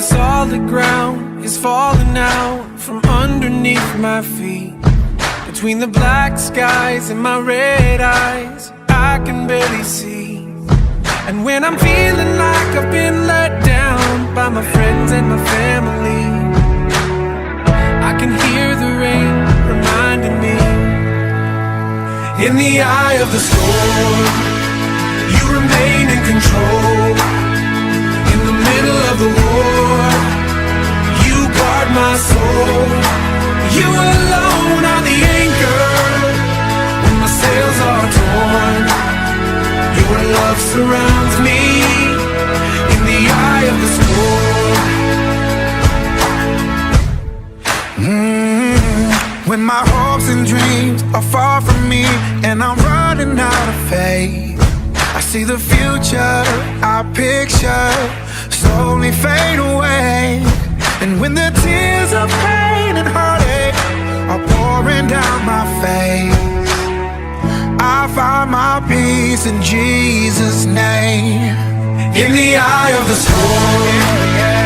the solid ground is falling out from underneath my feet. Between the black skies and my red eyes, I can barely see. And when I'm feeling like I've been let down by my friends and my family, I can hear the rain reminding me. In the eye of the storm, you remain in control. In the middle of the war, you guard my soul. You alone are the anchor when my sails are torn. Your love surrounds me in the eye of the storm. When my hopes and dreams are far from me and I'm running out of faith, I see the future I picture slowly fade away. And when the tears of pain and heartache are pouring down my face, I find my peace in Jesus' name. In the eye of the storm,